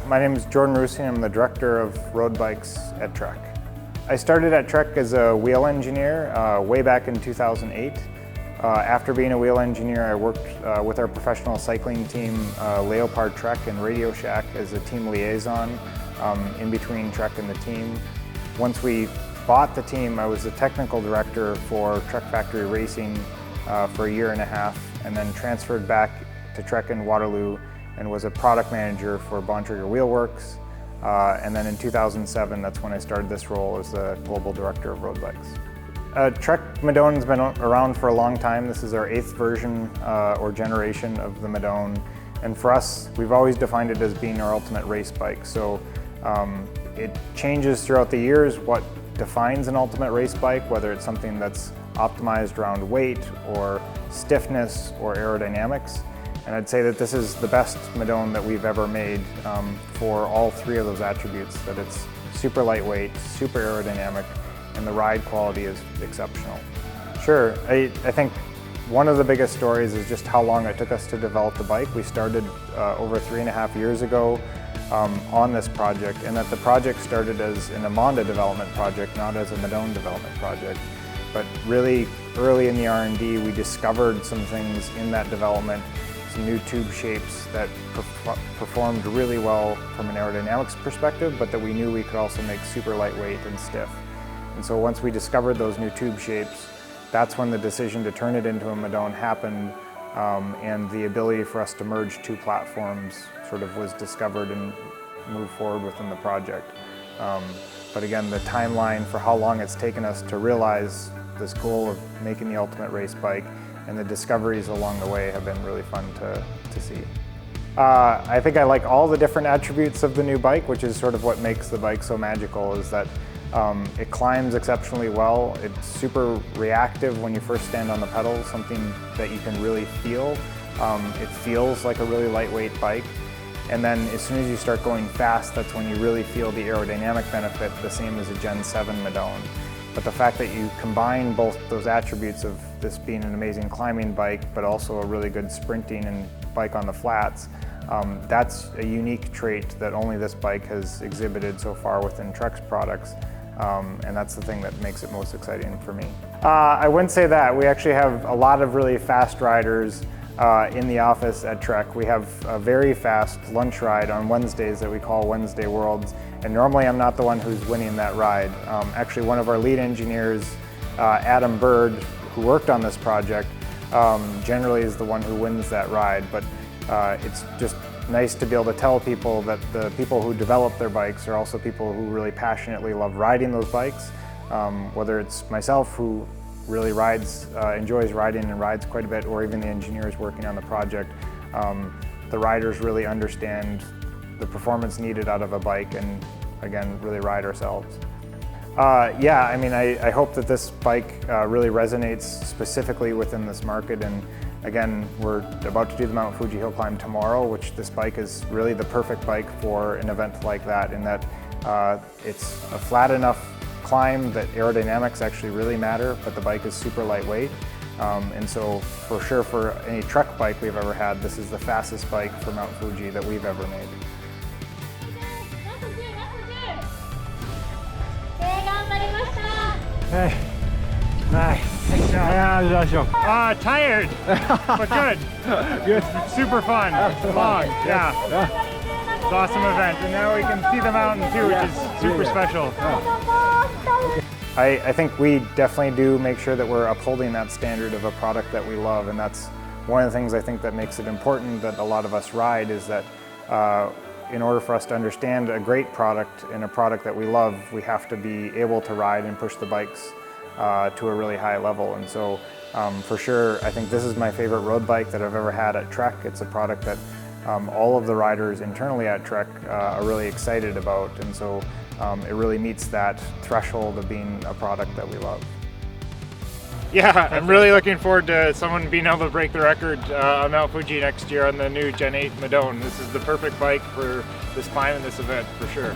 My name is Jordan Rusi. I'm the director of road bikes at TREK. I started at TREK as a wheel engineer way back in 2008. After being a wheel engineer, I worked with our professional cycling team, Leopard Trek and Radio Shack, as a team liaison in between TREK and the team. Once we bought the team, I was the technical director for TREK Factory Racing for a year and a half, and then transferred back to TREK in Waterloo and was a product manager for Bontrager Wheelworks. And then in 2007, that's when I started this role as the global director of road bikes. TREK Madone has been around for a long time. This is our 8th version or generation of the Madone. And for us, we've always defined it as being our ultimate race bike. So it changes throughout the years what defines an ultimate race bike, whether it's something that's optimized around weight or stiffness or aerodynamics. And I'd say that this is the best Madone that we've ever made for all three of those attributes, that it's super lightweight, super aerodynamic, and the ride quality is exceptional. Sure, I think one of the biggest stories is just how long it took us to develop the bike. We started over 3.5 years ago on this project, and that the project started as an Amanda development project, not as a Madone development project. But really early in the R&D, we discovered some things in that development, some new tube shapes that performed really well from an aerodynamics perspective, but that we knew we could also make super lightweight and stiff. And so once we discovered those new tube shapes, that's when the decision to turn it into a Madone happened, and the ability for us to merge two platforms sort of was discovered and moved forward within the project. But again, the timeline for how long it's taken us to realize this goal of making the ultimate race bike and the discoveries along the way have been really fun to see. I think I like all the different attributes of the new bike, which is sort of what makes the bike so magical, is that it climbs exceptionally well. It's super reactive when you first stand on the pedals, something that you can really feel. It feels like a really lightweight bike. And then as soon as you start going fast, that's when you really feel the aerodynamic benefit, the same as a Gen 7 Madone. But the fact that you combine both those attributes of this being an amazing climbing bike, but also a really good sprinting and bike on the flats, that's a unique trait that only this bike has exhibited so far within TREK's products. And that's the thing that makes it most exciting for me. I wouldn't say that. We actually have a lot of really fast riders in the office at TREK. We have a very fast lunch ride on Wednesdays that we call Wednesday Worlds, and normally I'm not the one who's winning that ride. Actually, one of our lead engineers, Adam Bird, who worked on this project, generally is the one who wins that ride, but it's just nice to be able to tell people that the people who develop their bikes are also people who really passionately love riding those bikes, whether it's myself who really enjoys riding and rides quite a bit, or even the engineers working on the project. The riders really understand the performance needed out of a bike and, again, really ride ourselves. Yeah, I mean, I hope that this bike really resonates specifically within this market. And again, we're about to do the Mount Fuji hill climb tomorrow, which this bike is really the perfect bike for an event like that, in that it's a flat enough climb that aerodynamics actually really matter, but the bike is super lightweight. And so for sure, for any TREK bike we've ever had, this is the fastest bike for Mount Fuji that we've ever made. Hey, nice. Tired, but good. Good. Super fun. Long, yeah. It's an awesome event, and now we can see the mountain too, which is super special. I think we definitely do make sure that we're upholding that standard of a product that we love, and that's one of the things I think that makes it important that a lot of us ride, is that in order for us to understand a great product and a product that we love, we have to be able to ride and push the bikes to a really high level. And so for sure, I think this is my favorite road bike that I've ever had at TREK. It's a product that all of the riders internally at TREK are really excited about, and so it really meets that threshold of being a product that we love. Yeah, I'm really looking forward to someone being able to break the record on Mount Fuji next year on the new Gen 8 Madone. This is the perfect bike for this climb and this event, for sure.